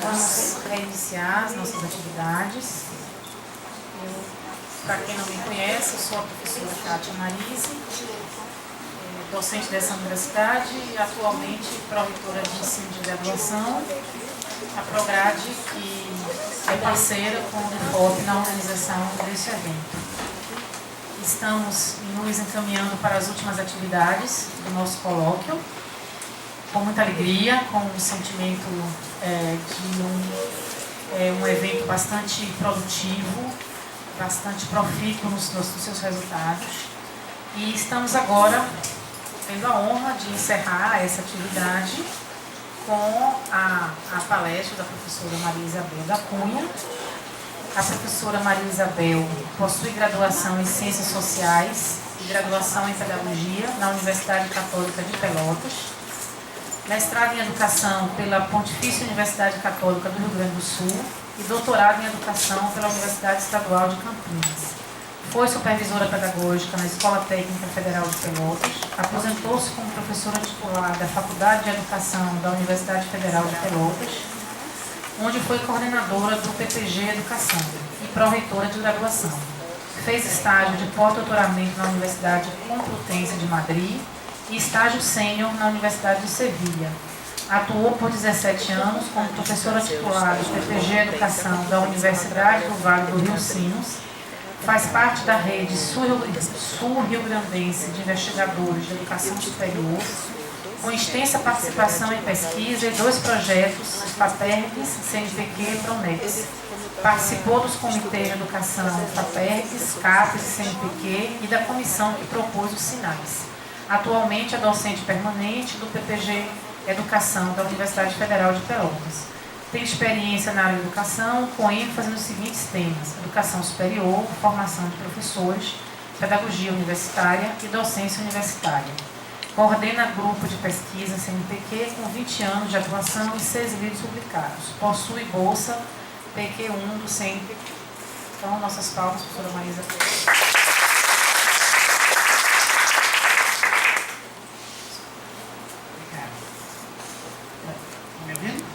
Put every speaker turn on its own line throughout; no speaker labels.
Vamos reiniciar as nossas atividades. Para quem não me conhece, eu sou a professora Kátia Marise, docente dessa universidade e atualmente pró-reitora de ensino de graduação, a Prograde, que é parceira com o DEFOP na organização deste evento. Estamos nos encaminhando para as últimas atividades do nosso colóquio, com muita alegria, com um sentimento de um evento bastante produtivo, bastante profícuo nos seus resultados. E estamos agora tendo a honra de encerrar essa atividade com a palestra da professora Maria Isabel da Cunha. A professora Maria Isabel possui graduação em Ciências Sociais e graduação em Pedagogia na Universidade Católica de Pelotas, mestrado em Educação pela Pontifícia Universidade Católica do Rio Grande do Sul e doutorado em Educação pela Universidade Estadual de Campinas. Foi supervisora pedagógica na Escola Técnica Federal de Pelotas, aposentou-se como professora titular da Faculdade de Educação da Universidade Federal de Pelotas, onde foi coordenadora do PPG Educação e pró-reitora de graduação. Fez estágio de pós-doutoramento na Universidade Complutense de Madrid e estágio sênior na Universidade de Sevilha. Atuou por 17 anos como professora titular do PPG Educação da Universidade do Vale do Rio Sinos. Faz parte da rede sul-rio-grandense de investigadores de educação superior, com extensa participação em pesquisa e 2 projetos, FAPERGS, CNPq e PRONEX. Participou dos comitês de educação FAPERGS, CAPES e CNPq e da comissão que propôs os sinais. Atualmente é docente permanente do PPG Educação da Universidade Federal de Pelotas. Tem experiência na área de educação, com ênfase nos seguintes temas: educação superior, formação de professores, pedagogia universitária e docência universitária. Coordena grupo de pesquisa CNPq com 20 anos de atuação e 6 livros publicados. Possui bolsa PQ1 do CNPq. Então, nossas palmas, professora Marisa.
Obrigada. Me ouvindo?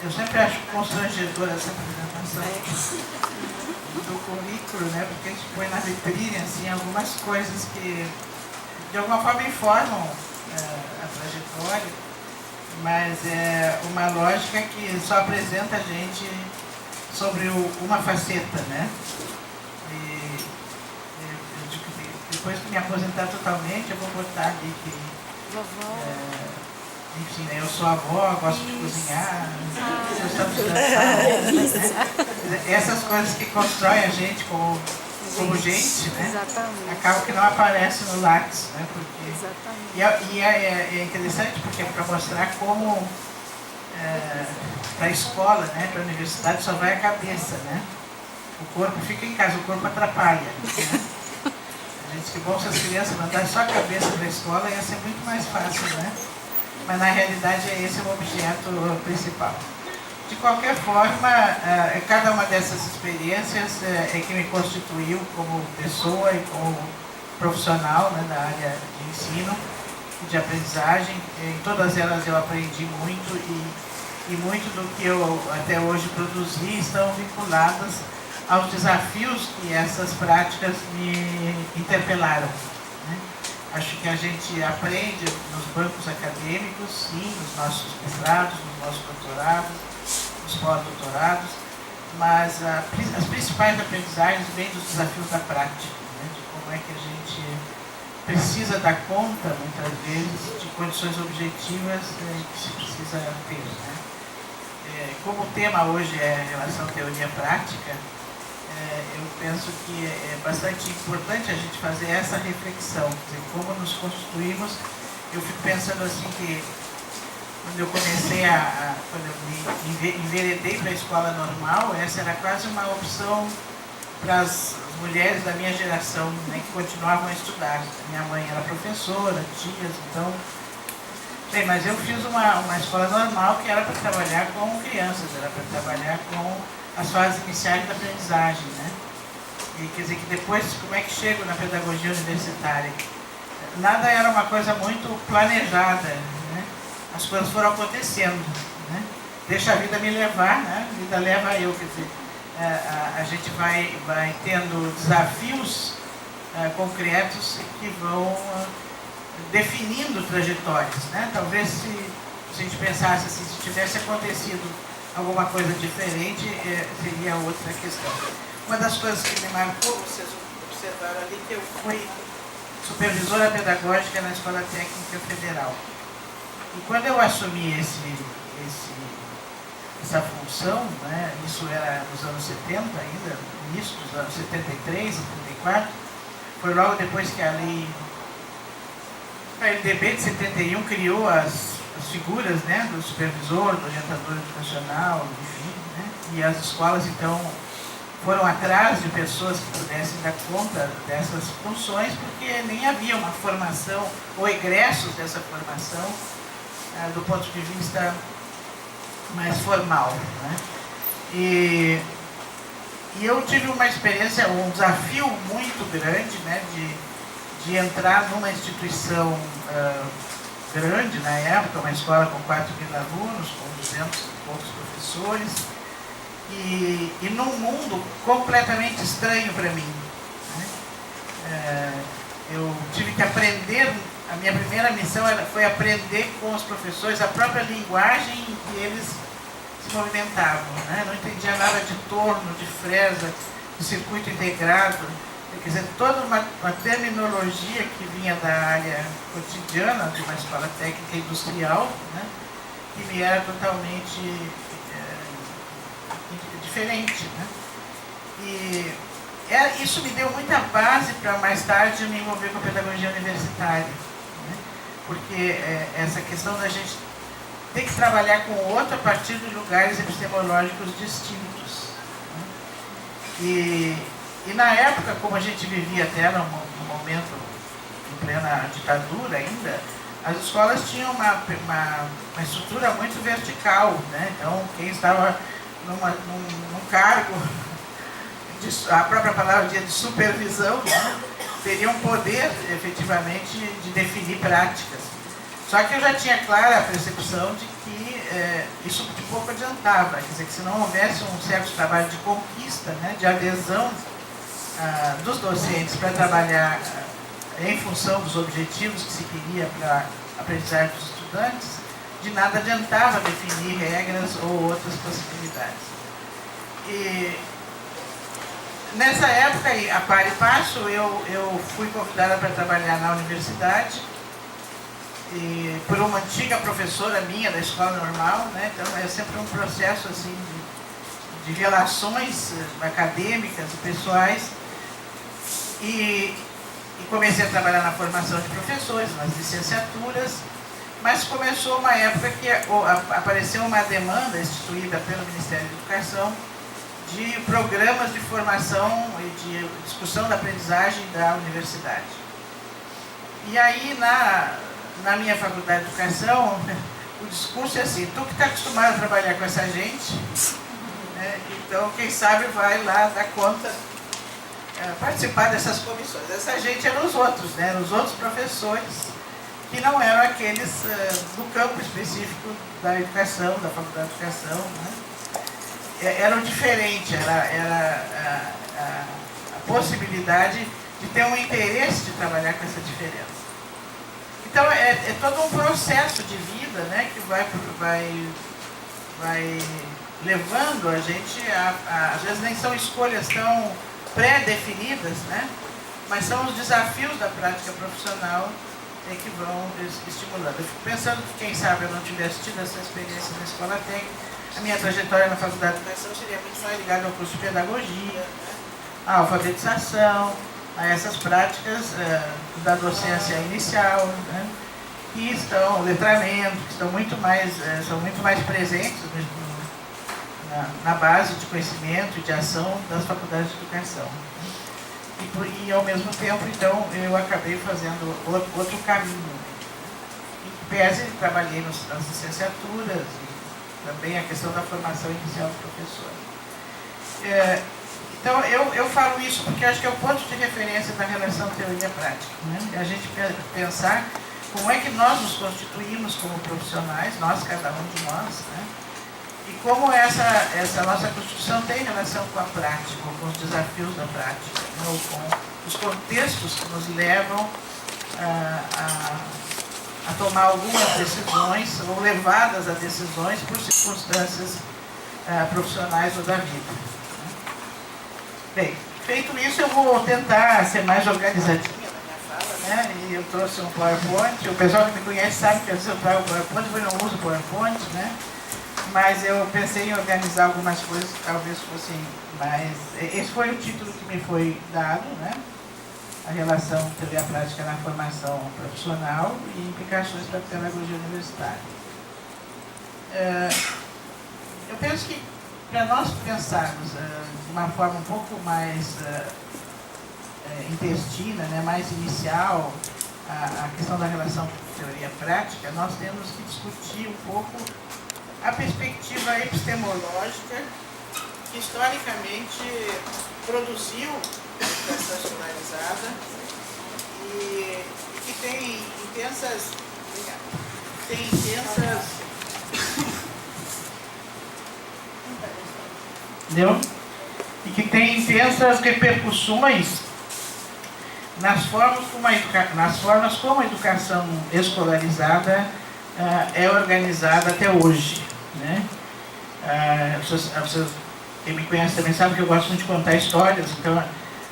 Eu sempre acho constrangedora essa apresentação do currículo, né? Porque a gente põe na vitrine assim, algumas coisas que de alguma forma informam a trajetória, mas é uma lógica que só apresenta a gente sobre uma faceta, né? E eu digo que depois que me aposentar totalmente, eu vou botar ali que enfim, né, eu sou avó, gosto de cozinhar, gostamos de dançar, né? Essas coisas que constroem a gente como gente, né? Acabam que não aparecem no Lattes, né? Porque, e é interessante porque é para mostrar como para a escola, né, para a universidade só vai a cabeça, né? O corpo fica em casa, o corpo atrapalha, né? A gente, que bom se as crianças mandassem só a cabeça para a escola, ia ser muito mais fácil, né? Mas na realidade esse é o objeto principal. De qualquer forma, cada uma dessas experiências é que me constituiu como pessoa e como profissional, né, da área de ensino e de aprendizagem. Em todas elas eu aprendi muito e muito do que eu até hoje produzi estão vinculadas aos desafios que essas práticas me interpelaram, né? Acho que a gente aprende nos bancos acadêmicos, sim, nos nossos mestrados, nos nossos doutorados, nos pós-doutorados, mas as principais aprendizagens vêm dos desafios da prática, né? De como é que a gente precisa dar conta, muitas vezes, de condições objetivas que se precisa ter, né? Como o tema hoje é relação teoria-prática, eu penso que é bastante importante a gente fazer essa reflexão, de como nos constituímos. Eu fico pensando assim que quando eu comecei quando eu me enveredei para a escola normal, essa era quase uma opção para as mulheres da minha geração, né, que continuavam a estudar. Minha mãe era professora, tias, então... Bem, mas eu fiz uma escola normal que era para trabalhar com crianças, era para trabalhar com as fases iniciais da aprendizagem, né? E quer dizer que depois, como é que chego na pedagogia universitária? Nada era uma coisa muito planejada, né? as coisas foram acontecendo, né? Deixa a vida me levar, né? A vida leva eu, quer dizer, a gente vai tendo desafios concretos que vão definindo trajetórias, né? Talvez se a gente pensasse assim, se tivesse acontecido alguma coisa diferente, seria outra questão. Uma das coisas que me marcou, vocês observaram ali, que eu fui supervisora pedagógica na Escola Técnica Federal. E quando eu assumi essa função, né, isso era nos anos 70 ainda, início dos anos 73, 74, foi logo depois que a LDB de 71 criou as figuras, né, do supervisor, do orientador educacional, enfim, né, e as escolas então foram atrás de pessoas que pudessem dar conta dessas funções, porque nem havia uma formação ou egressos dessa formação do ponto de vista mais formal, né. E eu tive uma experiência, um desafio muito grande, né, de entrar numa instituição grande na época, uma escola com 4.000 alunos, com 200 e poucos professores, e num mundo completamente estranho para mim, né? Eu tive que aprender, a minha primeira missão foi aprender com os professores a própria linguagem em que eles se movimentavam, né? Não entendia nada de torno, de fresa, de circuito integrado, quer dizer, toda uma terminologia que vinha da área cotidiana de uma escola técnica industrial, né, que me era totalmente diferente, né? E isso me deu muita base para mais tarde me envolver com a pedagogia universitária, né? Porque essa questão da gente ter que trabalhar com o outro a partir de lugares epistemológicos distintos, né? E na época, como a gente vivia até no momento, em plena ditadura ainda, as escolas tinham uma estrutura muito vertical, né? Então, quem estava num cargo, a própria palavra de supervisão, né, teria um poder, efetivamente, de definir práticas. Só que eu já tinha clara a percepção de que isso de pouco adiantava, quer dizer, que se não houvesse um certo trabalho de conquista, né, de adesão dos docentes para trabalhar em função dos objetivos que se queria para a aprendizagem dos estudantes, de nada adiantava definir regras ou outras possibilidades. E nessa época, a par e passo, eu fui convidada para trabalhar na universidade, e por uma antiga professora minha da escola normal, né? Então é sempre um processo assim de relações acadêmicas e pessoais. E comecei a trabalhar na formação de professores, nas licenciaturas, mas começou uma época que apareceu uma demanda instituída pelo Ministério da Educação de programas de formação e de discussão da aprendizagem da universidade. E aí, na minha faculdade de educação, o discurso é assim: tu que está acostumado a trabalhar com essa gente, né, então quem sabe vai lá dar conta, participar dessas comissões. Essa gente eram os outros, né? Eram os outros professores que não eram aqueles do campo específico da educação, da faculdade de educação, né? Eram diferentes, era a possibilidade de ter um interesse de trabalhar com essa diferença. Então é todo um processo de vida, né, que vai levando a gente às vezes nem são escolhas tão pré-definidas, né? Mas são os desafios da prática profissional que vão estimulando. Eu fico pensando que, quem sabe, eu não tivesse tido essa experiência na escola técnica, a minha trajetória na faculdade de educação seria muito mais ligada ao curso de pedagogia, né? À alfabetização, a essas práticas da docência inicial, né? Que estão, letramento, que estão são muito mais presentes na base de conhecimento e de ação das faculdades de educação. E ao mesmo tempo, então, eu acabei fazendo outro caminho. Em pese, trabalhei nas licenciaturas e também a questão da formação inicial do professor. Então, eu falo isso porque acho que é o ponto de referência da relação teoria-prática, né? A gente pensar como é que nós nos constituímos como profissionais, nós, cada um de nós, né? E como essa nossa constituição tem relação com a prática, ou com os desafios da prática, né? Ou com os contextos que nos levam a tomar algumas decisões, ou levadas a decisões por circunstâncias profissionais ou da vida. Bem, feito isso, eu vou tentar ser mais organizadinha na minha fala, né? E eu trouxe um PowerPoint. O pessoal que me conhece sabe que eu trago PowerPoint, eu não uso PowerPoint, né? Mas eu pensei em organizar algumas coisas que talvez fossem mais... Esse foi o título que me foi dado, né? A relação teoria prática na formação profissional e implicações para a pedagogia universitária. Eu penso que, para nós pensarmos de uma forma um pouco mais intestina, né, mais inicial, a questão da relação teoria-prática, nós temos que discutir um pouco a perspectiva epistemológica que historicamente produziu a educação escolarizada e que tem intensas... Entendeu? E que tem intensas repercussões nas formas como a educação escolarizada é organizada até hoje, né? Quem me conhece também sabe que eu gosto muito de contar histórias, então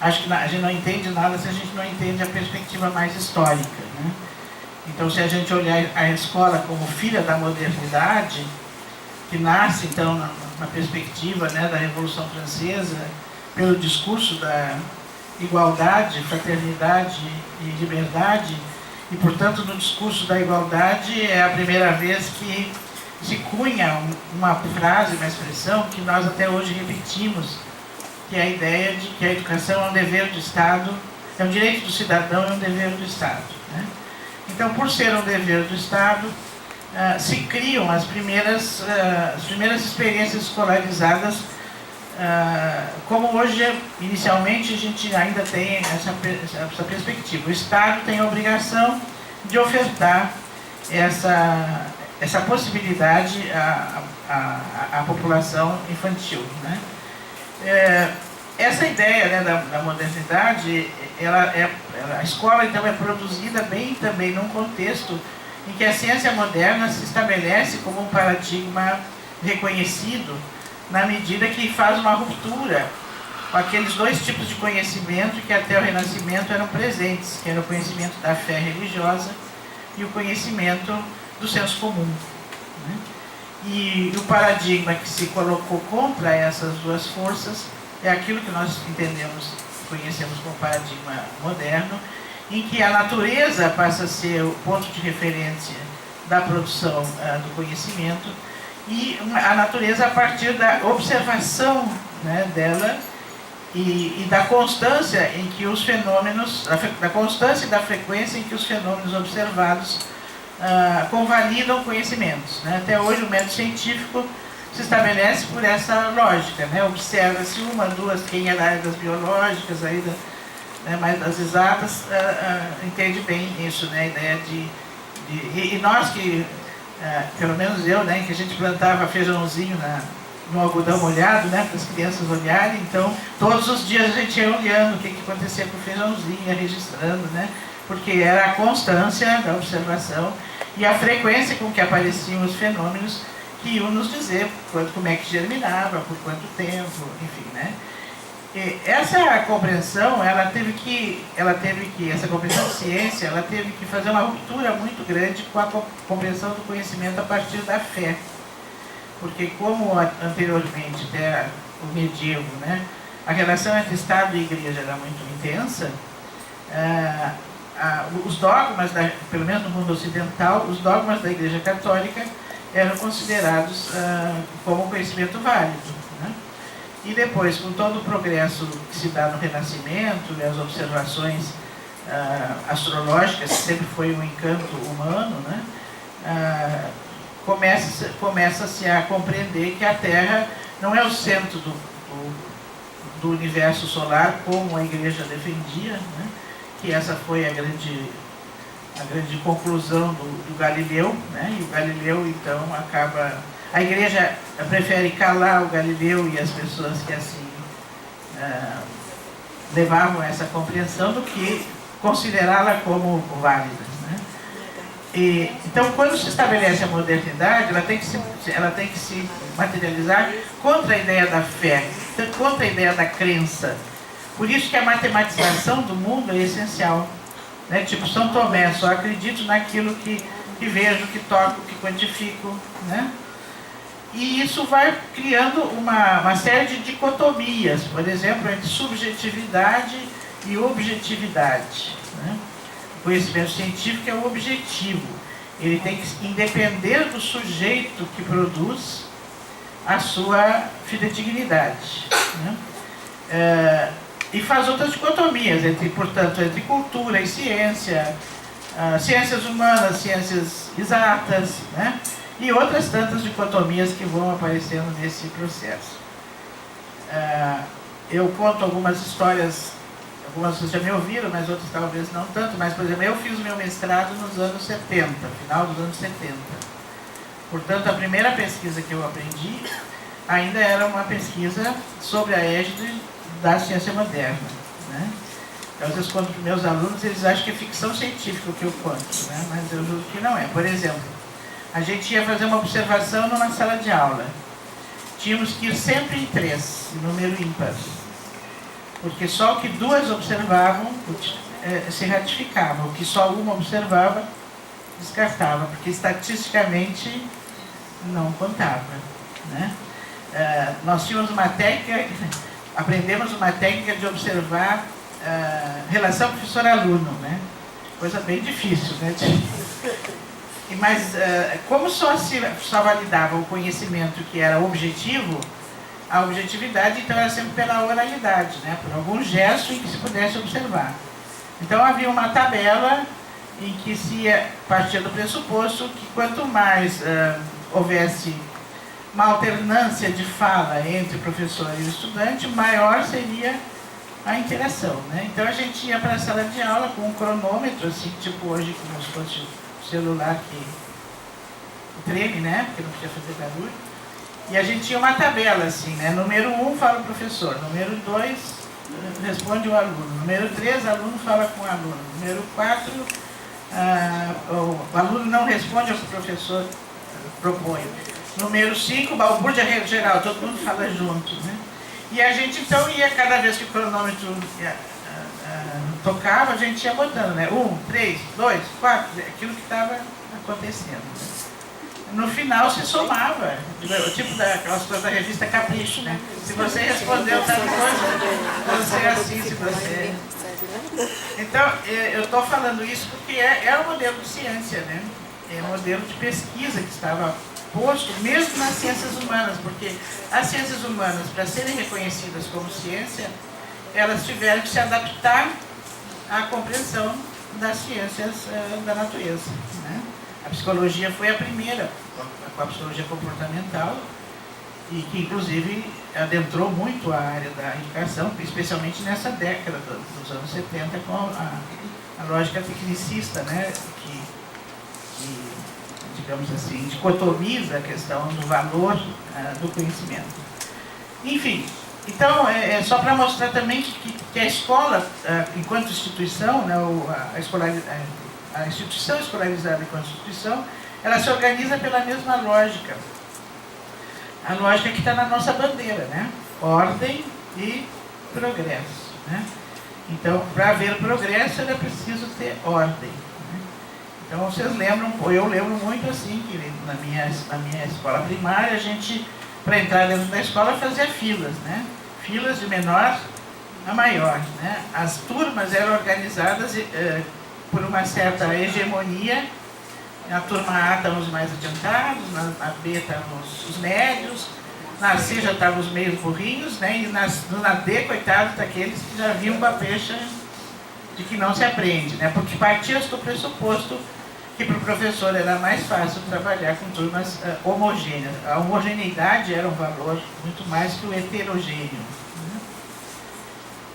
acho que a gente não entende nada se a gente não entende a perspectiva mais histórica, né? Então, se a gente olhar a escola como filha da modernidade, que nasce, então, na perspectiva, né, da Revolução Francesa, pelo discurso da igualdade, fraternidade e liberdade, e, portanto, no discurso da igualdade é a primeira vez que se cunha uma frase, uma expressão que nós até hoje repetimos, que é a ideia de que a educação é um dever do Estado, é um direito do cidadão, é um dever do Estado, né? Então, por ser um dever do Estado, se criam as primeiras experiências escolarizadas, como hoje, inicialmente, a gente ainda tem essa perspectiva. O Estado tem a obrigação de ofertar essa possibilidade à população infantil, né? Essa ideia, né, da modernidade, a escola então é produzida bem também num contexto em que a ciência moderna se estabelece como um paradigma reconhecido na medida que faz uma ruptura com aqueles dois tipos de conhecimento que até o Renascimento eram presentes, que era o conhecimento da fé religiosa e o conhecimento do senso comum, né? E o paradigma que se colocou contra essas duas forças é aquilo que nós conhecemos como paradigma moderno, em que a natureza passa a ser o ponto de referência da produção do conhecimento, e a natureza a partir da observação, né, dela e da constância em que os fenômenos, da constância e da frequência em que os fenômenos observados convalidam conhecimentos, né? Até hoje o método científico se estabelece por essa lógica, né? Observa-se uma, duas, quem é da área das biológicas, aí mais das exatas, entende bem isso, né? A ideia e nós que, pelo menos eu, né, que a gente plantava feijãozinho no algodão molhado, né, para as crianças olharem, então todos os dias a gente ia olhando o que acontecia com o feijãozinho, ia registrando, né? Porque era a constância da observação e a frequência com que apareciam os fenômenos que iam nos dizer como é que germinava, por quanto tempo, enfim, né? E essa compreensão, essa compreensão de ciência, ela teve que fazer uma ruptura muito grande com a compreensão do conhecimento a partir da fé. Porque como anteriormente, até o medievo, né, a relação entre Estado e Igreja era muito intensa, os dogmas, pelo menos no mundo ocidental, os dogmas da Igreja Católica eram considerados como conhecimento válido, né? E depois, com todo o progresso que se dá no Renascimento, e as observações astrológicas, que sempre foi um encanto humano, né? Começa-se a compreender que a Terra não é o centro do universo solar, como a Igreja defendia, né? Que essa foi a grande a grande conclusão do Galileu, né? E o Galileu, então, acaba... A igreja prefere calar o Galileu e as pessoas que assim levavam essa compreensão do que considerá-la como válidas, né? Então, quando se estabelece a modernidade, ela tem que se materializar contra a ideia da fé, contra a ideia da crença. Por isso que a matematização do mundo é essencial, né? Tipo São Tomé, só acredito naquilo que vejo, que toco, que quantifico, né? E isso vai criando uma série de dicotomias, por exemplo, entre subjetividade e objetividade, né? O conhecimento científico é o objetivo. Ele tem que independer do sujeito que produz a sua fidedignidade, né? E faz outras dicotomias, portanto, entre cultura e ciência, ciências humanas, ciências exatas, né? E outras tantas dicotomias que vão aparecendo nesse processo. Eu conto algumas histórias, algumas vocês já me ouviram, mas outras talvez não tanto, mas, por exemplo, eu fiz o meu mestrado nos anos 70, final dos anos 70. Portanto, a primeira pesquisa que eu aprendi ainda era uma pesquisa sobre a égide da ciência moderna, né? Eu, às vezes, conto para os meus alunos, eles acham que é ficção científica o que eu conto, né? Mas eu juro que não é. Por exemplo, a gente ia fazer uma observação numa sala de aula. Tínhamos que ir sempre em 3, número ímpar. Porque só o que 2 observavam se ratificava. O que só uma observava, descartava. Porque estatisticamente não contava, né? Nós tínhamos uma técnica, aprendemos uma técnica de observar relação professor-aluno, né? Coisa bem difícil, né? Mas como só validava o conhecimento que era objetivo, a objetividade então era sempre pela oralidade, né? Por algum gesto em que se pudesse observar. Então havia uma tabela em que se partia do pressuposto que quanto mais houvesse uma alternância de fala entre o professor e o estudante, maior seria a interação, né? Então a gente ia para a sala de aula com um cronômetro, assim, tipo hoje como se fosse o celular que treme, né? Porque não podia fazer barulho. E a gente tinha uma tabela, assim, né? Número 1 fala o professor, número 2 responde o aluno, número 3 aluno fala com o aluno, número 4 o aluno não responde ao que o professor propõe, número 5 balbúrdia geral, todo mundo fala junto, né? E a gente então ia, cada vez que o cronômetro tocava, a gente ia botando, né? 1, 3, 2, 4, aquilo que estava acontecendo. No final se somava, tipo daquelas coisas da revista Capricho, né? Se você respondeu tal coisa, você é assim, se você... Então, eu estou falando isso porque é um modelo de ciência, né? É um modelo de pesquisa que estava posto mesmo nas ciências humanas, porque as ciências humanas, para serem reconhecidas como ciência, elas tiveram que se adaptar à compreensão das ciências da natureza, né? A psicologia foi a primeira, com a psicologia comportamental, e que inclusive adentrou muito a área da educação, especialmente nessa década dos anos 70, com a lógica tecnicista, né? que digamos assim, dicotomiza a questão do valor do conhecimento. Enfim, então, é só para mostrar também que a escola, enquanto instituição, né, a instituição escolarizada enquanto instituição, ela se organiza pela mesma lógica. A lógica que está na nossa bandeira, né? Ordem e progresso, né? Então, para haver progresso, era preciso ter ordem. Então, vocês lembram, eu lembro muito assim, que na minha escola primária, a gente, para entrar dentro da escola, fazia filas, né? Filas de menor a maior, né? As turmas eram organizadas por uma certa hegemonia. Na turma A estavam os mais adiantados, na B estavam os médios, na C já estavam os meios burrinhos, né? E na D, coitados daqueles que já vinham com a pecha de que não se aprende, né? Porque partia-se do pressuposto que para o professor era mais fácil trabalhar com turmas homogêneas. A homogeneidade era um valor muito mais que o heterogêneo, né?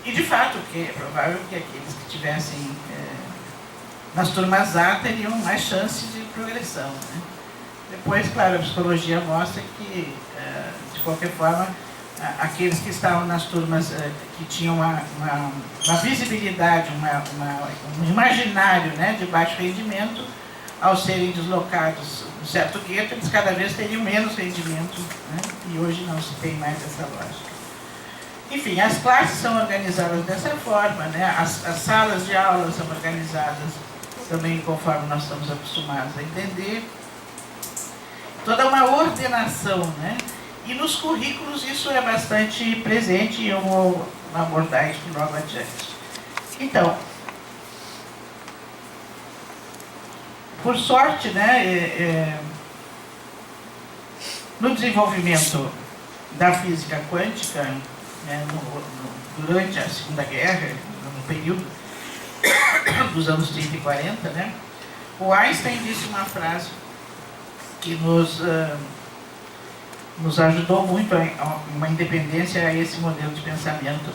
E de fato, que é provável que aqueles que tivessem nas turmas A teriam mais chances de progressão, né? Depois, claro, a psicologia mostra que, de qualquer forma, aqueles que estavam nas turmas que tinham uma visibilidade, um imaginário, né, de baixo rendimento, ao serem deslocados em certo gueto, eles cada vez teriam menos rendimento, né, e hoje não se tem mais essa lógica. Enfim, as classes são organizadas dessa forma, né, as salas de aula são organizadas também conforme nós estamos acostumados a entender. Toda uma ordenação, né? E nos currículos isso é bastante presente e eu vou abordar isso logo adiante. Então, por sorte, né, no desenvolvimento da física quântica, né, durante a Segunda Guerra, no período dos anos 30 e 40, né, o Einstein disse uma frase que nos ajudou muito a uma independência a esse modelo de pensamento,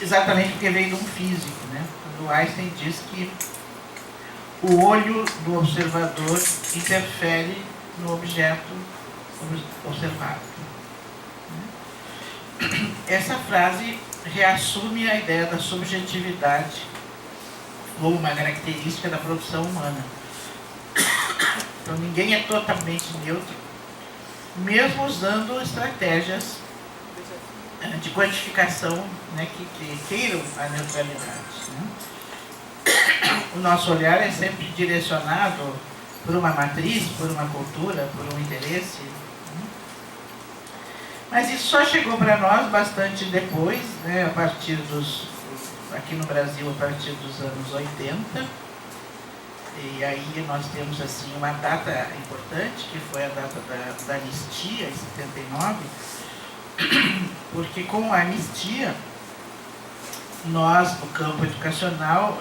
exatamente porque veio de um físico, né? O Einstein diz que o olho do observador interfere no objeto observado. Essa frase reassume a ideia da subjetividade como uma característica da produção humana. Então ninguém é totalmente neutro, mesmo usando estratégias de quantificação, né, que queiram a neutralidade, né? O nosso olhar é sempre direcionado por uma matriz, por uma cultura, por um interesse, né? Mas isso só chegou para nós bastante depois, né, aqui no Brasil, a partir dos anos 80. E aí nós temos assim uma data importante, que foi a data da anistia, em 79, porque com a anistia, nós, no campo educacional,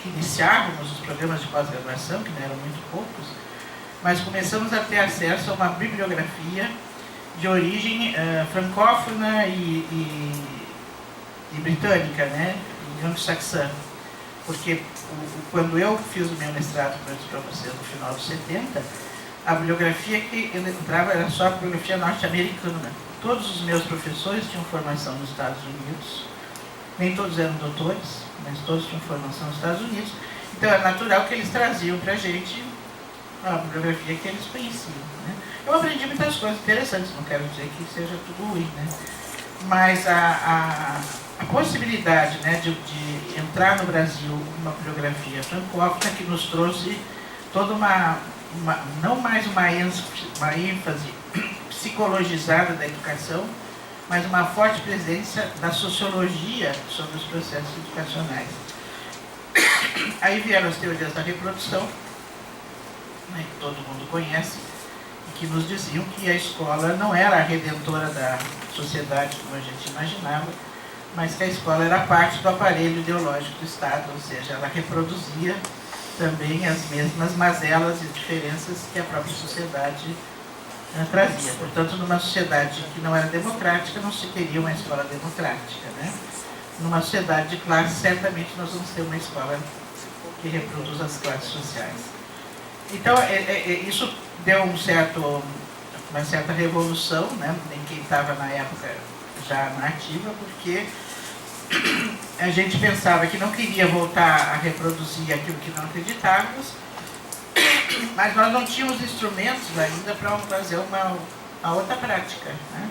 que iniciávamos os programas de pós-graduação, que não eram muito poucos, mas começamos a ter acesso a uma bibliografia de origem francófona e britânica, né, e anglo-saxã. Porque quando eu fiz o meu mestrado, como eu disse para vocês, no final dos 70, a bibliografia que eu entrava era só a bibliografia norte-americana. Todos os meus professores tinham formação nos Estados Unidos, nem todos eram doutores, mas todos tinham formação nos Estados Unidos. Então era natural que eles traziam para a gente a bibliografia que eles conheciam, né? Eu aprendi muitas coisas interessantes, não quero dizer que seja tudo ruim, né? Mas a possibilidade, né, de entrar no Brasil uma bibliografia francófona que nos trouxe toda não mais uma ênfase psicologizada da educação, mas uma forte presença da sociologia sobre os processos educacionais. Aí vieram as teorias da reprodução, né, que todo mundo conhece, e que nos diziam que a escola não era a redentora da sociedade como a gente imaginava, mas que a escola era parte do aparelho ideológico do Estado, ou seja, ela reproduzia também as mesmas mazelas e diferenças que a própria sociedade trazia. Portanto, numa sociedade que não era democrática, não se queria uma escola democrática, né? Numa sociedade de classe, certamente nós vamos ter uma escola que reproduz as classes sociais. Então, isso deu uma certa revolução, né, em quem estava na época já na ativa, porque a gente pensava que não queria voltar a reproduzir aquilo que não acreditávamos, mas nós não tínhamos instrumentos ainda para fazer uma outra prática, né?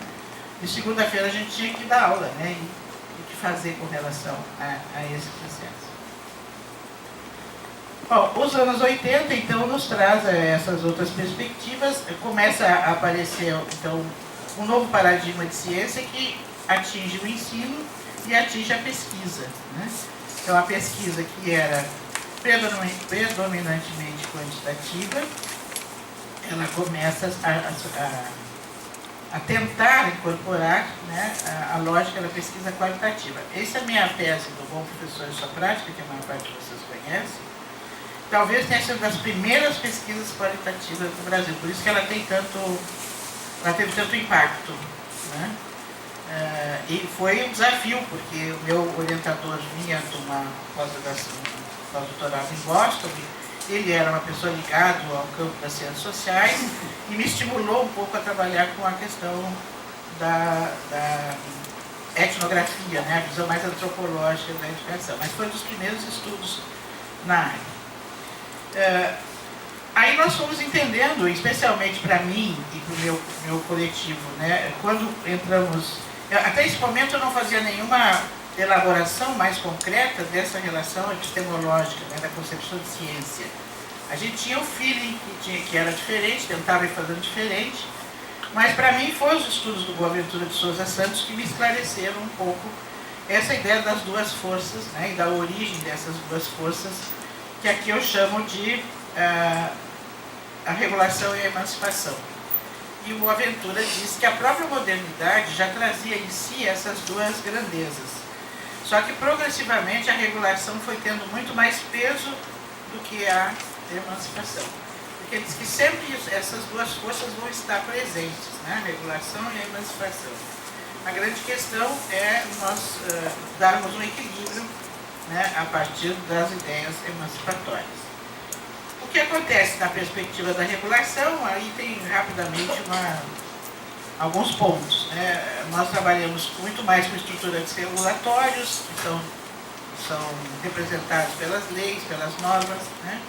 De segunda-feira a gente tinha que dar aula, né, e o que fazer com relação a esse processo. Bom, os anos 80, então, nos traz essas outras perspectivas. Começa a aparecer, então, um novo paradigma de ciência que atinge o ensino e atinge a pesquisa, né? Então, a pesquisa que era predominantemente quantitativa, ela começa a tentar incorporar, né, a lógica da pesquisa qualitativa. Essa é a minha tese do Bom Professor e Sua Prática, que a maior parte de vocês conhece. Talvez tenha sido das primeiras pesquisas qualitativas do Brasil, por isso que ela teve tanto impacto, né? E foi um desafio, porque o meu orientador vinha de uma pós-doutorado em Boston, ele era uma pessoa ligada ao campo das ciências sociais e me estimulou um pouco a trabalhar com a questão da etnografia, né, a visão mais antropológica da educação, mas foi um dos primeiros estudos na área. Aí nós fomos entendendo, especialmente para mim e para o meu coletivo, né, quando entramos, até esse momento eu não fazia nenhuma elaboração mais concreta dessa relação epistemológica, né, da concepção de ciência. A gente tinha o feeling que era diferente, tentava ir fazendo diferente, mas para mim foi os estudos do Boaventura de Souza Santos que me esclareceram um pouco essa ideia das duas forças, né, e da origem dessas duas forças, que aqui eu chamo de a regulação e a emancipação. E o Boaventura diz que a própria modernidade já trazia em si essas duas grandezas. Só que progressivamente a regulação foi tendo muito mais peso do que a emancipação. Porque ele diz que sempre essas duas forças vão estar presentes, né? A regulação e a emancipação. A grande questão é nós darmos um equilíbrio, né, a partir das ideias emancipatórias. O que acontece na perspectiva da regulação, aí tem rapidamente alguns pontos, né? Nós trabalhamos muito mais com estruturantes regulatórios, que são representados pelas leis, pelas normas, né?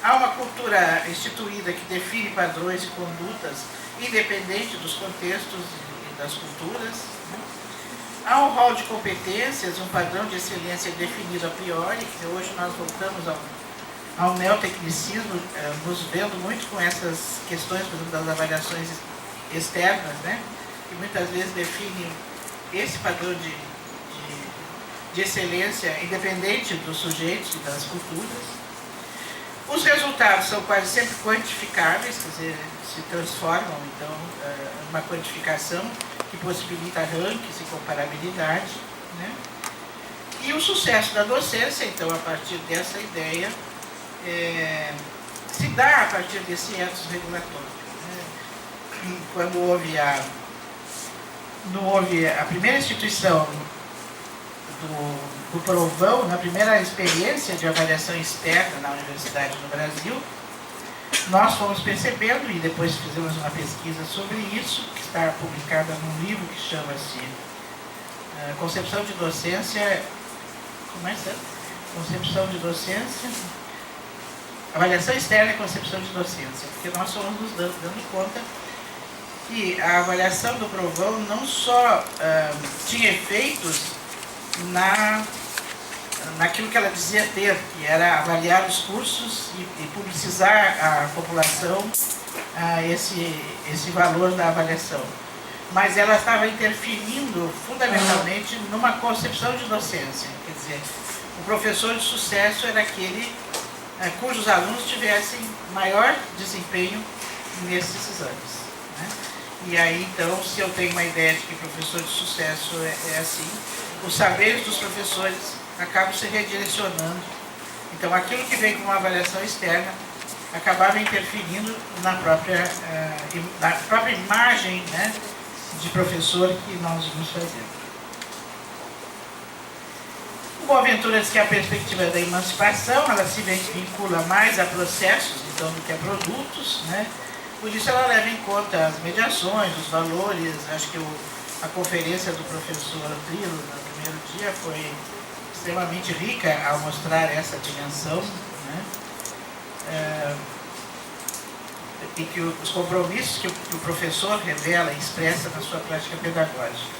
Há uma cultura instituída que define padrões e condutas independente dos contextos e das culturas, né? Há um rol de competências, um padrão de excelência definido a priori, que hoje nós voltamos ao neotecnicismo, nos vendo muito com essas questões, por exemplo, das avaliações externas, né, que muitas vezes definem esse padrão de excelência independente dos sujeitos e das culturas. Os resultados são quase sempre quantificáveis, quer dizer, se transformam, então, uma quantificação que possibilita rankings e comparabilidade, né? E o sucesso da docência, então, a partir dessa ideia, se dá a partir desse ethos regulatório. Né? Quando houve a primeira instituição do provão, na primeira experiência de avaliação externa na universidade no Brasil, nós fomos percebendo, e depois fizemos uma pesquisa sobre isso, que está publicada num livro que chama-se Concepção de Docência, como é isso? Concepção de Docência, Avaliação Externa e Concepção de Docência, porque nós fomos nos dando conta que a avaliação do provão não só tinha efeitos naquilo que ela dizia ter, que era avaliar os cursos e publicizar à população esse valor da avaliação. Mas ela estava interferindo fundamentalmente numa concepção de docência. Quer dizer, o professor de sucesso era aquele cujos alunos tivessem maior desempenho nesses exames, né? E aí, então, se eu tenho uma ideia de que professor de sucesso é assim, os saberes dos professores acabam se redirecionando. Então, aquilo que vem com uma avaliação externa acabava interferindo na própria imagem, né, de professor que nós vamos fazer. O Boaventura diz que a perspectiva da emancipação, ela se vincula mais a processos, então, do que a produtos, né? Por isso ela leva em conta as mediações, os valores. Acho que a conferência do professor Trilo, no primeiro dia, foi extremamente rica ao mostrar essa dimensão, né? E que os compromissos que o professor revela e expressa na sua prática pedagógica.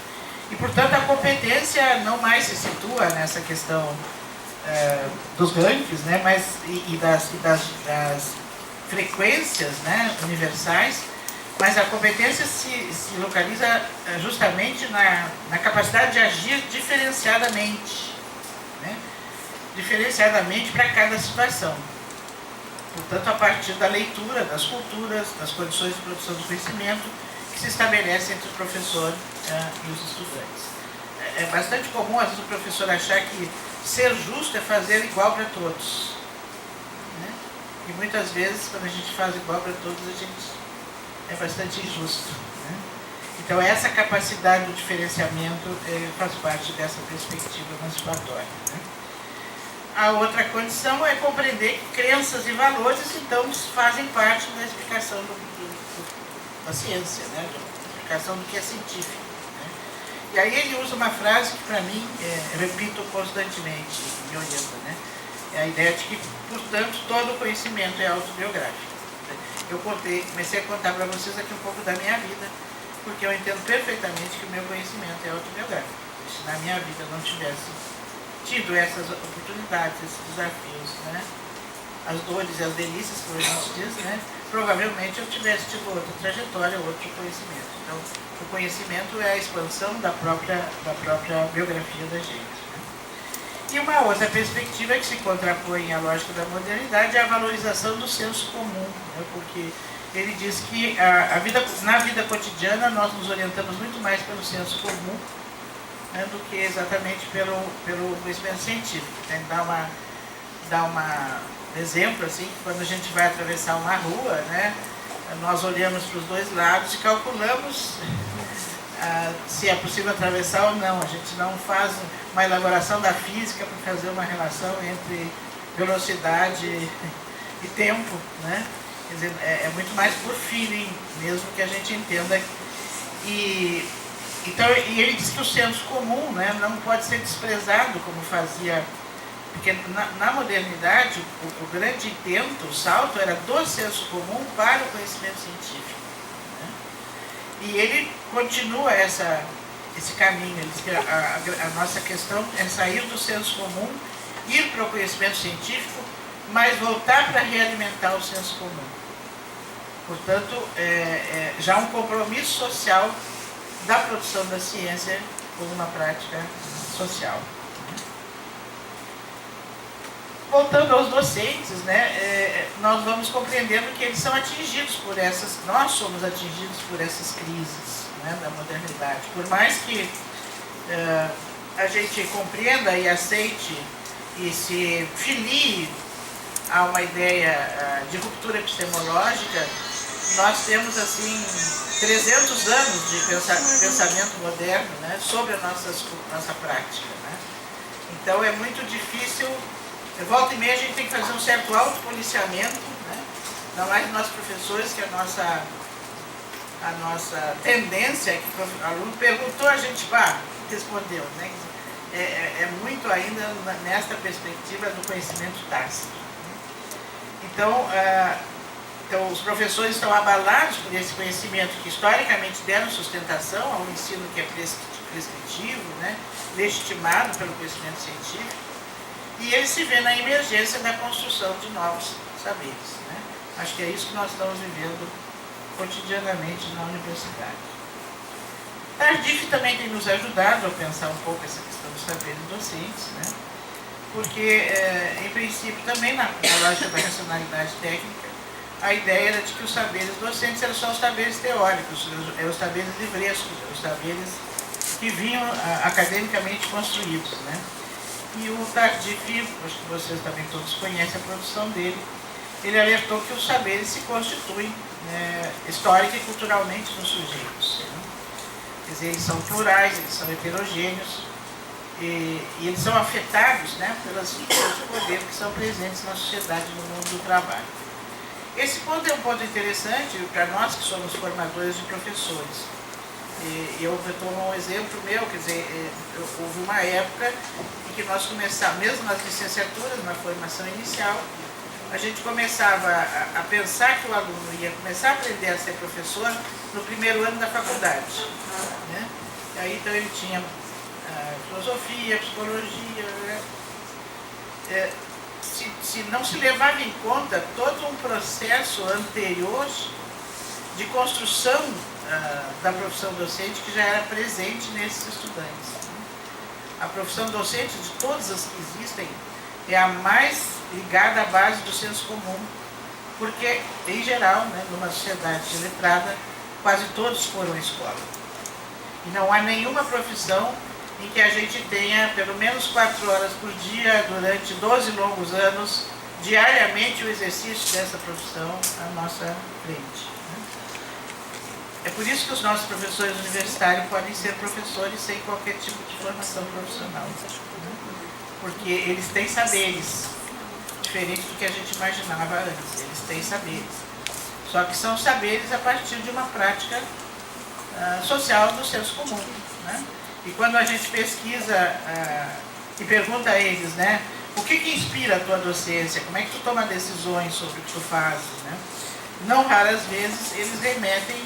E, portanto, a competência não mais se situa nessa questão dos rankings, né, mas, das frequências, né, universais, mas a competência se localiza justamente na capacidade de agir diferenciadamente, né, diferenciadamente para cada situação. Portanto, a partir da leitura das culturas, das condições de produção do conhecimento que se estabelece entre o professor e os estudantes. É bastante comum, às vezes, o professor achar que ser justo é fazer igual para todos, né? E muitas vezes, quando a gente faz igual para todos, a gente é bastante injusto, né? Então, essa capacidade do diferenciamento faz parte dessa perspectiva emancipatória, né? A outra condição é compreender que crenças e valores, então, fazem parte da explicação da ciência, né? Da explicação do que é científico, né? E aí ele usa uma frase que, para mim, repito constantemente, me orienta, né? É a ideia de que, portanto, todo conhecimento é autobiográfico. Eu comecei a contar para vocês aqui um pouco da minha vida, porque eu entendo perfeitamente que o meu conhecimento é autobiográfico. Se na minha vida não tivesse tido essas oportunidades, esses desafios, né? As dores e as delícias, como a gente diz, né? Provavelmente eu tivesse tido outra trajetória, outro conhecimento. Então, o conhecimento é a expansão da própria biografia da gente, né? E uma outra perspectiva que se contrapõe à lógica da modernidade é a valorização do senso comum, né? Porque ele diz que na vida cotidiana nós nos orientamos muito mais pelo senso comum, né, do que exatamente pelo conhecimento científico. Tem que dar um exemplo, assim, que quando a gente vai atravessar uma rua, né, nós olhamos para os dois lados e calculamos se é possível atravessar ou não. A gente não faz uma elaboração da física para fazer uma relação entre velocidade e tempo, né? Quer dizer, é muito mais por feeling mesmo que a gente entenda. Então, ele diz que o senso comum, né, não pode ser desprezado como fazia, porque na modernidade o grande intento, o salto, era do senso comum para o conhecimento científico, né? E ele continua esse caminho. Ele diz que a nossa questão é sair do senso comum, ir para o conhecimento científico, mas voltar para realimentar o senso comum. Portanto, já um compromisso social da produção da ciência como uma prática social. Voltando aos docentes, né, nós vamos compreendendo que eles são atingidos por nós somos atingidos por essas crises, né, da modernidade. Por mais que a gente compreenda e aceite e se filie a uma ideia de ruptura epistemológica, nós temos, assim, 300 anos de pensamento moderno, né, sobre a nossa prática, né? Então é muito difícil, volta e meia a gente tem que fazer um certo autopoliciamento, né? Não mais nós professores, que a nossa tendência, que o aluno perguntou, a gente respondeu, né? É muito ainda nesta perspectiva do conhecimento tácito, né? Então, os professores estão abalados por esse conhecimento que historicamente deram sustentação ao ensino que é prescritivo, né, legitimado pelo conhecimento científico, e ele se vê na emergência da construção de novos saberes, né? Acho que é isso que nós estamos vivendo cotidianamente na universidade. Tardif também tem nos ajudado a pensar um pouco essa questão dos saberes docentes, né? Porque, em princípio, também na lógica da racionalidade técnica, a ideia era de que os saberes docentes eram só os saberes teóricos, os saberes livrescos, os saberes que vinham academicamente construídos, né? E o Tardif, acho que vocês também todos conhecem a produção dele, ele alertou que os saberes se constituem histórica e culturalmente nos sujeitos, né? Quer dizer, eles são plurais, eles são heterogêneos, e eles são afetados, né, pelas estruturas de poder que são presentes na sociedade, no mundo do trabalho. Esse ponto é um ponto interessante para nós que somos formadores de professores. Eu retomo um exemplo meu, quer dizer, houve uma época em que nós começávamos, mesmo nas licenciaturas, na formação inicial, a gente começava a pensar que o aluno ia começar a aprender a ser professor no primeiro ano da faculdade, né? E aí, então, ele tinha filosofia, psicologia, né? Se não se levava em conta todo um processo anterior de construção da profissão docente que já era presente nesses estudantes. A profissão docente, de todas as que existem, é a mais ligada à base do senso comum, porque, em geral, né, numa sociedade letrada, quase todos foram à escola. E não há nenhuma profissão em que a gente tenha pelo menos 4 horas por dia, durante 12 longos anos, diariamente o exercício dessa profissão à nossa frente, né? É por isso que os nossos professores universitários podem ser professores sem qualquer tipo de formação profissional. Porque eles têm saberes, diferente do que a gente imaginava antes. Eles têm saberes. Só que são saberes a partir de uma prática social do senso comum. Né? E quando a gente pesquisa e pergunta a eles, né, o que inspira a tua docência, como é que tu toma decisões sobre o que tu fazes, né? Não raras vezes eles remetem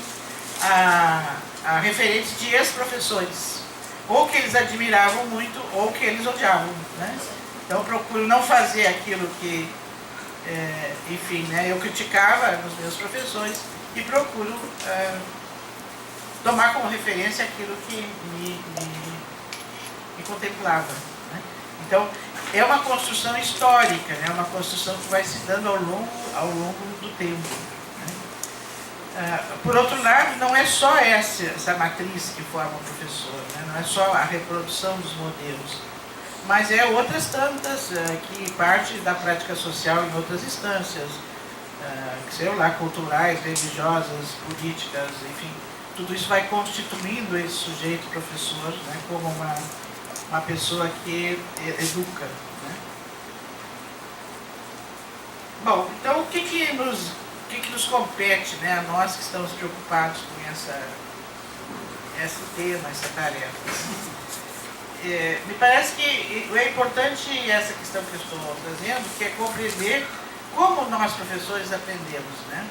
a referentes de ex-professores, ou que eles admiravam muito, ou que eles odiavam. Né? Então eu procuro não fazer aquilo que, enfim, né, eu criticava nos meus professores e procuro tomar como referência aquilo que me contemplava. Né? Então, é uma construção histórica, né? Uma construção que vai se dando ao longo do tempo. Por outro lado, não é só essa matriz que forma o professor, né? Não é só a reprodução dos modelos, mas é outras tantas que parte da prática social em outras instâncias, que sei lá, culturais, religiosas, políticas, enfim. Tudo isso vai constituindo esse sujeito professor, né, como uma pessoa que educa. Né? Bom, então o que nos compete, né, a nós que estamos preocupados com esse tema, essa tarefa? Me parece que é importante essa questão que eu estou trazendo, que é compreender como nós, professores, aprendemos. Né?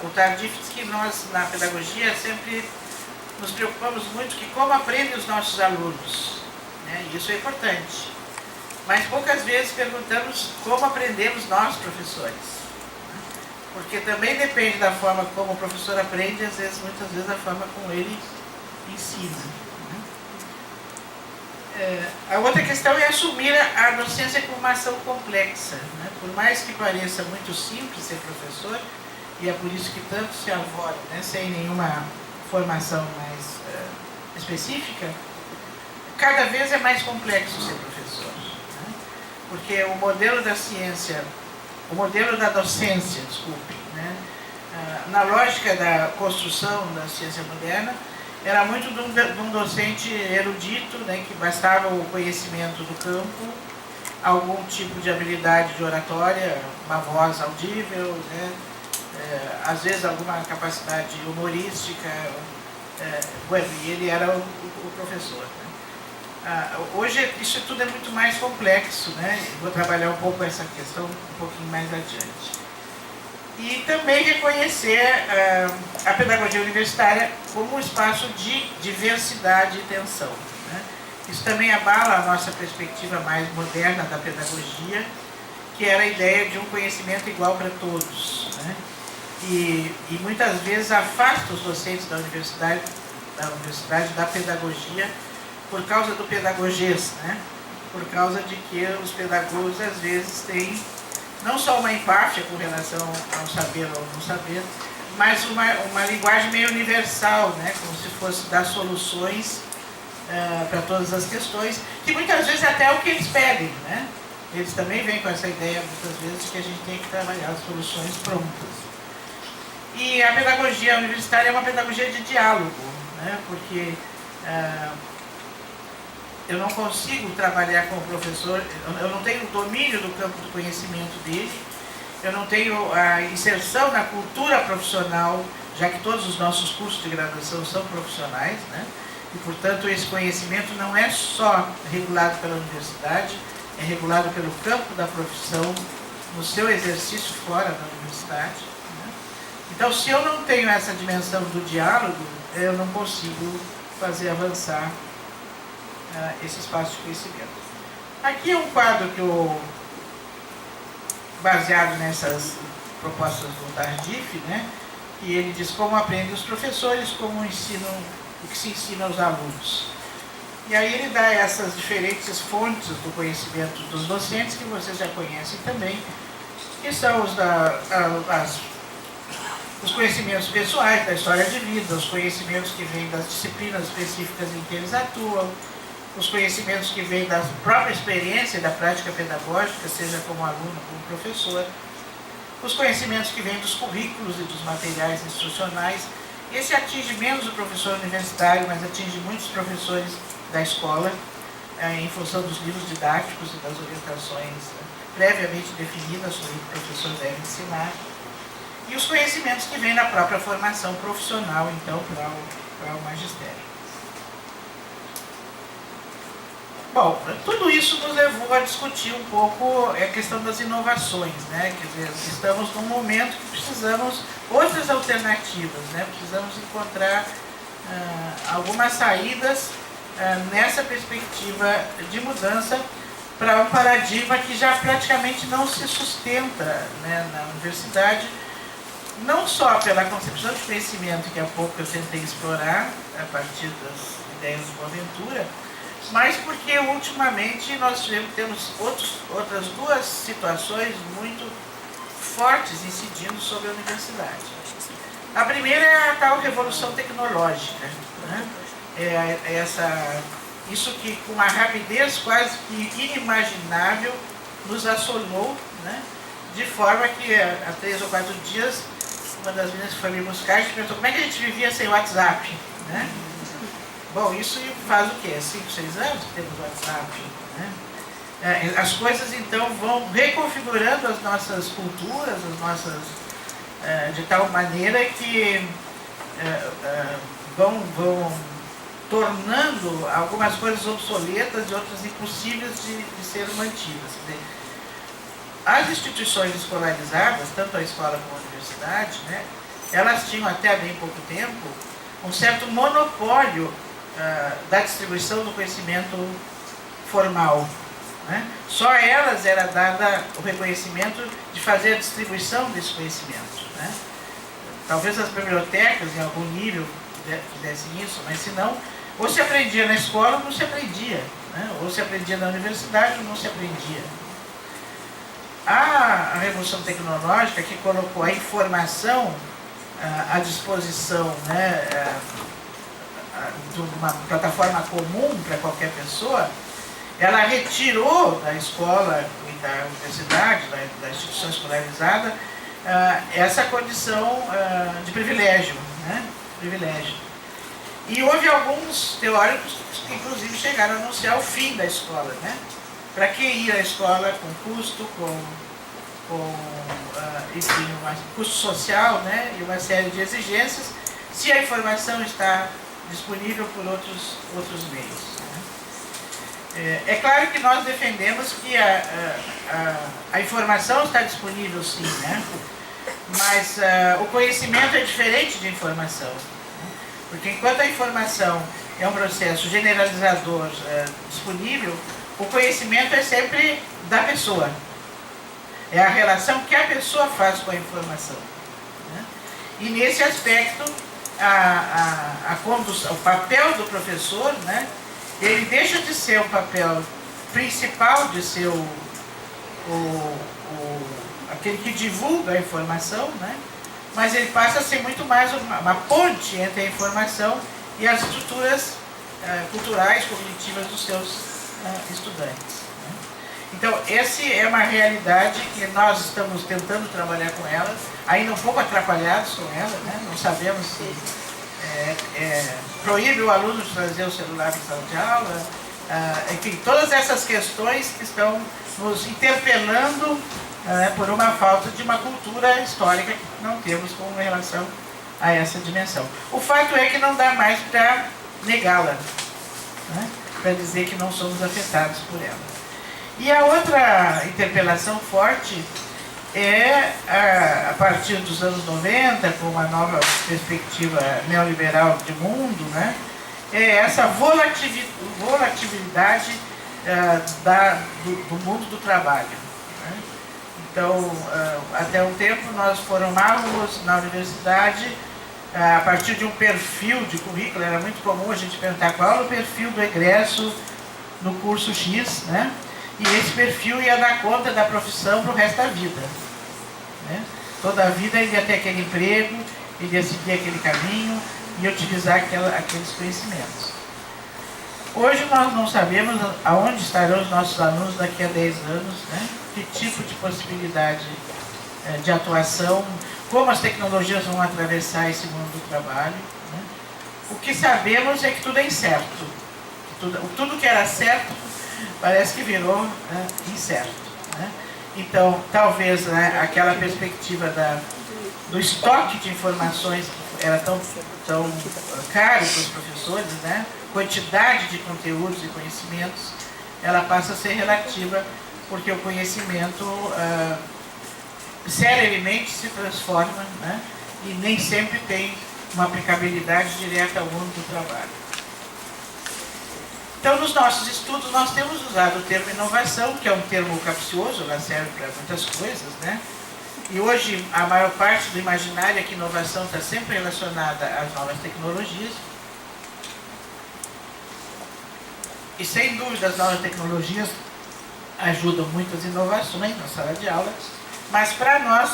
O Tardif diz que nós, na pedagogia, sempre nos preocupamos muito que como aprendem os nossos alunos. Né? E isso é importante. Mas poucas vezes perguntamos como aprendemos nós, professores. Porque também depende da forma como o professor aprende, muitas vezes da forma como ele ensina. A outra questão é assumir a docência como uma ação complexa. Né? Por mais que pareça muito simples ser professor, e é por isso que tanto se avora, né, sem nenhuma formação mais específica, cada vez é mais complexo ser professor. Né? Porque o modelo da ciência, o modelo da docência, desculpe, né, na lógica da construção da ciência moderna, era muito de um docente erudito, né, que bastava o conhecimento do campo, algum tipo de habilidade de oratória, uma voz audível, né, às vezes alguma capacidade humorística, e ele era o professor. Né. Hoje isso tudo é muito mais complexo, né, vou trabalhar um pouco essa questão um pouquinho mais adiante. E também reconhecer a pedagogia universitária como um espaço de diversidade e tensão. Né? Isso também abala a nossa perspectiva mais moderna da pedagogia, que era a ideia de um conhecimento igual para todos. Né? E muitas vezes afasta os docentes da universidade da pedagogia por causa do pedagogês, né? Por causa de que os pedagogos às vezes têm não só uma empáfia com relação ao saber ou não saber, mas uma linguagem meio universal, né? Como se fosse dar soluções para todas as questões, que muitas vezes até é o que eles pedem. Né? Eles também vêm com essa ideia, muitas vezes, que a gente tem que trabalhar as soluções prontas. E a pedagogia universitária é uma pedagogia de diálogo, né? Porque eu não consigo trabalhar com o professor, eu não tenho domínio do campo do conhecimento dele, eu não tenho a inserção na cultura profissional, já que todos os nossos cursos de graduação são profissionais, né? E, portanto, esse conhecimento não é só regulado pela universidade, é regulado pelo campo da profissão, no seu exercício fora da universidade. Né? Então, se eu não tenho essa dimensão do diálogo, eu não consigo fazer avançar esse espaço de conhecimento. Aqui é um quadro que eu, baseado nessas propostas do Tardif, né, que ele diz como aprendem os professores, como ensinam, o que se ensina aos alunos. E aí ele dá essas diferentes fontes do conhecimento dos docentes, que vocês já conhecem também, que são os conhecimentos pessoais, da história de vida, os conhecimentos que vêm das disciplinas específicas em que eles atuam, os conhecimentos que vêm da própria experiência e da prática pedagógica, seja como aluno, como professor, os conhecimentos que vêm dos currículos e dos materiais instrucionais, Esse atinge menos o professor universitário, mas atinge muitos professores da escola, em função dos livros didáticos e das orientações previamente definidas sobre o que o professor deve ensinar, e os conhecimentos que vêm da própria formação profissional, então, para o magistério. Bom, tudo isso nos levou a discutir um pouco a questão das inovações, né? Quer dizer, estamos num momento que precisamos outras alternativas, né? Precisamos encontrar algumas saídas nessa perspectiva de mudança para um paradigma que já praticamente não se sustenta, né, na universidade, não só pela concepção de conhecimento que há pouco eu tentei explorar a partir das ideias do Boaventura, mas porque ultimamente nós temos outras duas situações muito fortes incidindo sobre a universidade. A primeira é a tal revolução tecnológica, né? Isso que com uma rapidez quase que inimaginável nos assolou, né? De forma que há 3 ou 4 dias uma das meninas que foi me buscar e perguntou como é que a gente vivia sem WhatsApp, né? Bom, isso faz o quê? 5, 6 anos que temos WhatsApp, né? As coisas então vão reconfigurando as nossas culturas, de tal maneira que vão tornando algumas coisas obsoletas e outras impossíveis de ser mantidas. Quer dizer, as instituições escolarizadas, tanto a escola como a universidade, né, elas tinham até há bem pouco tempo um certo monopólio da distribuição do conhecimento formal, né? Só a elas era dada o reconhecimento de fazer a distribuição desse conhecimento, né? Talvez as bibliotecas, em algum nível, fizessem isso, mas se não, ou se aprendia na escola ou não se aprendia, né? Ou se aprendia na universidade ou não se aprendia. A revolução tecnológica que colocou a informação à disposição, né, de uma plataforma comum para qualquer pessoa, ela retirou da escola e da universidade, da instituição escolarizada, essa condição de privilégio, né? Privilégio. E houve alguns teóricos que inclusive chegaram a anunciar o fim da escola, né? Para que ir à escola com custo, enfim, um custo social, né? E uma série de exigências, se a informação está disponível por outros meios, né? É claro que nós defendemos que a informação está disponível sim, né? Mas o conhecimento é diferente de informação, né? Porque enquanto a informação é um processo generalizador disponível, o conhecimento é sempre da pessoa. É a relação que a pessoa faz com a informação, né? E nesse aspecto, o papel do professor, né, ele deixa de ser o papel principal de ser aquele que divulga a informação, né, mas ele passa a ser muito mais uma ponte entre a informação e as estruturas culturais, cognitivas dos seus estudantes, né? Então, essa é uma realidade que nós estamos tentando trabalhar com ela, ainda um pouco atrapalhados com ela, né? Não sabemos se proíbe o aluno de trazer o celular em sala de aula, enfim, todas essas questões que estão nos interpelando por uma falta de uma cultura histórica que não temos com relação a essa dimensão. O fato é que não dá mais para negá-la, né? Para dizer que não somos afetados por ela. E a outra interpelação forte é, a partir dos anos 90, com uma nova perspectiva neoliberal de mundo, né, é essa volatilidade do mundo do trabalho, né? Então, até um tempo nós formávamos na universidade a partir de um perfil de currículo. Era muito comum a gente perguntar qual é o perfil do egresso no curso X, né? E esse perfil ia dar conta da profissão para o resto da vida, né? Toda a vida ele ia ter aquele emprego, ele ia seguir aquele caminho e utilizar aqueles conhecimentos. Hoje nós não sabemos aonde estarão os nossos alunos daqui a 10 anos, né? Que tipo de possibilidade de atuação, como as tecnologias vão atravessar esse mundo do trabalho. Né? O que sabemos é que tudo é incerto. Tudo que era certo parece que virou incerto. Né? Então, talvez aquela perspectiva do estoque de informações que era tão caro para os professores, né? Quantidade de conteúdos e conhecimentos, ela passa a ser relativa, porque o conhecimento celeremente se transforma, né? E nem sempre tem uma aplicabilidade direta ao mundo do trabalho. Então, nos nossos estudos, nós temos usado o termo inovação, que é um termo capcioso, ela serve para muitas coisas, né? E hoje, a maior parte do imaginário é que inovação está sempre relacionada às novas tecnologias. E, sem dúvida, as novas tecnologias ajudam muitas inovações na sala de aula, mas, para nós,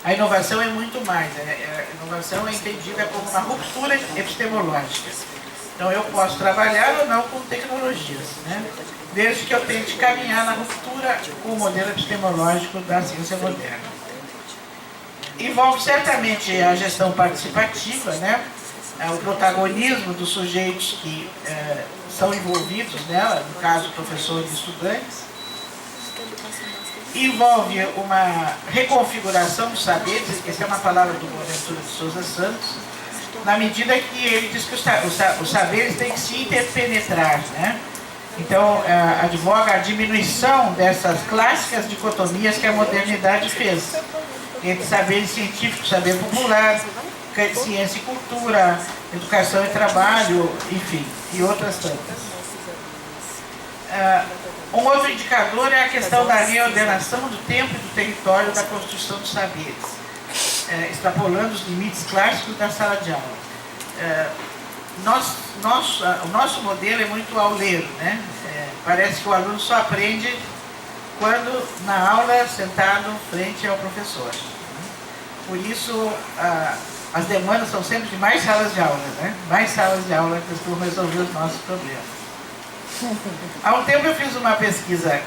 a inovação é muito mais. A inovação é entendida como uma ruptura epistemológica. Então, eu posso trabalhar ou não com tecnologias, né? Desde que eu tente caminhar na ruptura com o modelo epistemológico da ciência moderna. Envolve certamente a gestão participativa, né? O protagonismo dos sujeitos que são envolvidos nela, no caso, professores e estudantes. Envolve uma reconfiguração dos saberes, essa é uma palavra do Boaventura de Souza Santos, na medida que ele diz que os saberes têm que se interpenetrar, né? Então, advoga a diminuição dessas clássicas dicotomias que a modernidade fez, entre saberes científicos, saber popular, ciência e cultura, educação e trabalho, enfim, e outras tantas. Um outro indicador é a questão da reordenação do tempo e do território da construção dos saberes, extrapolando os limites clássicos da sala de aula. O nosso modelo é muito auleiro, né? Parece que o aluno só aprende quando na aula sentado frente ao professor. Por isso, as demandas são sempre de mais salas de aula, né? Mais salas de aula que costumam resolver os nossos problemas. Há um tempo eu fiz uma pesquisa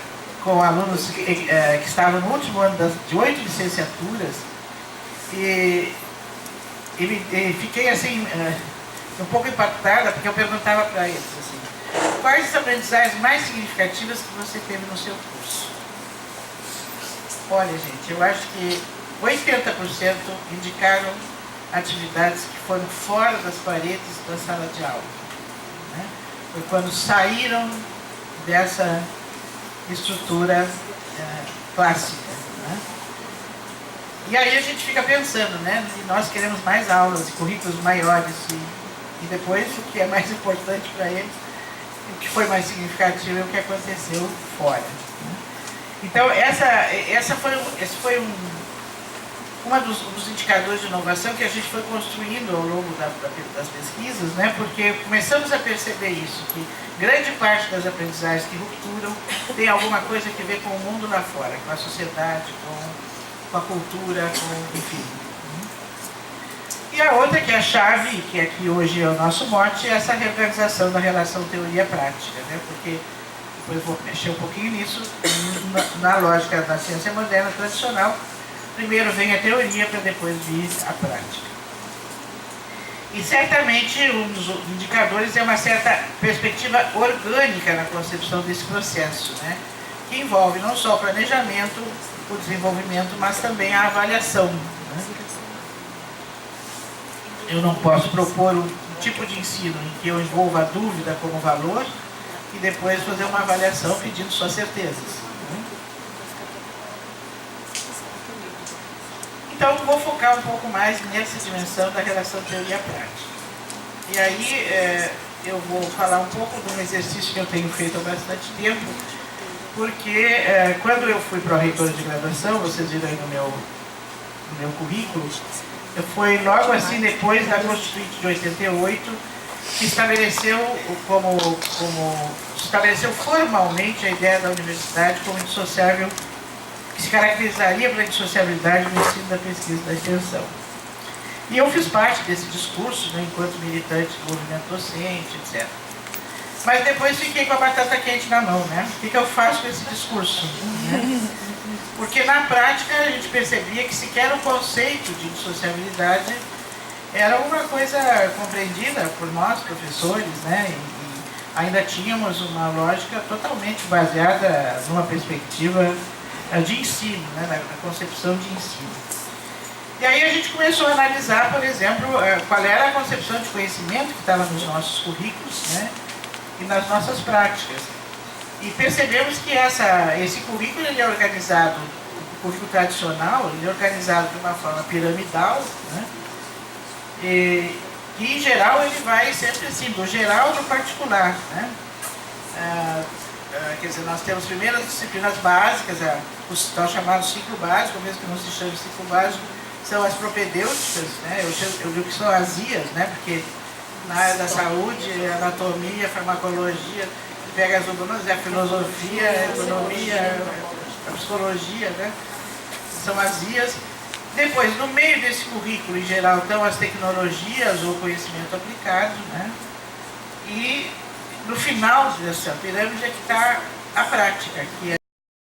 com alunos que estavam no último ano de 8 licenciaturas e fiquei assim, um pouco impactada, porque eu perguntava para eles assim, quais as aprendizagens mais significativas que você teve no seu curso? Olha, gente, eu acho que 80% indicaram atividades que foram fora das paredes da sala de aula. Né? Foi quando saíram dessa estrutura clássica. Né? E aí a gente fica pensando, né? E nós queremos mais aulas, currículos maiores e depois o que é mais importante para eles, o que foi mais significativo é o que aconteceu fora. Né? Então, esse foi um dos indicadores de inovação que a gente foi construindo ao longo das pesquisas, né? Porque começamos a perceber isso, que grande parte das aprendizagens que rupturam tem alguma coisa a ver com o mundo lá fora, com a sociedade, com a cultura, enfim. E a outra, que é a chave, que aqui hoje é o nosso mote, é essa reorganização da relação teoria-prática, né? Porque depois vou mexer um pouquinho nisso, na lógica da ciência moderna tradicional. Primeiro vem a teoria, para depois vir a prática. E certamente um dos indicadores é uma certa perspectiva orgânica na concepção desse processo, né? Que envolve não só o planejamento, o desenvolvimento, mas também a avaliação. Né? Eu não posso propor um tipo de ensino em que eu envolva a dúvida como valor e depois fazer uma avaliação pedindo só certezas. Né? Então, vou focar um pouco mais nessa dimensão da relação teoria-prática. E aí, eu vou falar um pouco de um exercício que eu tenho feito há bastante tempo, porque quando eu fui pró-reitor de graduação, vocês viram aí no meu currículo, foi logo assim depois da Constituinte de 88, que estabeleceu formalmente a ideia da universidade como indissociável, que se caracterizaria pela indissociabilidade no ensino da pesquisa e da extensão. E eu fiz parte desse discurso, né, enquanto militante do movimento docente, etc. Mas depois fiquei com a batata quente na mão, né? O que eu faço com esse discurso? Né? Porque na prática a gente percebia que sequer o conceito de sociabilidade era uma coisa compreendida por nós, professores, né? E ainda tínhamos uma lógica totalmente baseada numa perspectiva de ensino, né? Na concepção de ensino. E aí a gente começou a analisar, por exemplo, qual era a concepção de conhecimento que estava nos nossos currículos, né? E nas nossas práticas. E percebemos que esse currículo ele é organizado, o currículo tradicional, ele é organizado de uma forma piramidal, né? E em geral ele vai sempre assim, do geral no particular, né? Quer dizer, nós temos primeiro as disciplinas básicas, os tal chamados ciclo básico, mesmo que não se chame ciclo básico, são as propedêuticas, né? Eu digo que são as IAs, né? Porque na área da saúde, anatomia, farmacologia, pega as humanas, a filosofia, a economia, a psicologia, né? São as IAs. Depois, no meio desse currículo, em geral, estão as tecnologias ou conhecimento aplicado, né? E no final dessa pirâmide é que está a prática, que